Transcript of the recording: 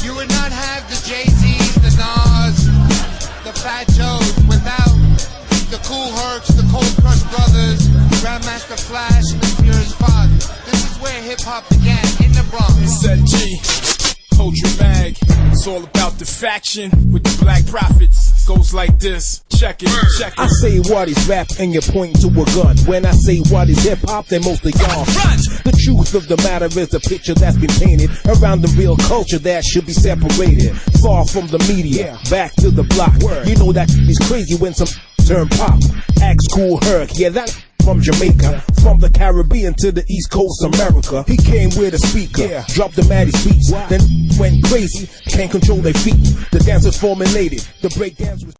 You would not have the Jay-Z's, the Nas, the Fat Joes without the Cool Hercs, the Cold Crush Brothers, Grandmaster Flash, and the Furious Five. This is where hip-hop began, in the Bronx. Said G, Poetry Mag. It's all about the faction with the Black Prophets. Goes like this. Check it, check it. I say what is rap and you point to a gun. When I say what is hip-hop, then most of y'all run. The truth of the matter is the picture that's been painted around the real culture that should be separated. Far from the media, back to the block. You know that is crazy when some turn pop. Axe Cool Herc, yeah, that from Jamaica, from the Caribbean to the East Coast America. He came with a speaker, dropped the maddest beats, then went crazy, can't control their feet. The dancers formulated, the break dance was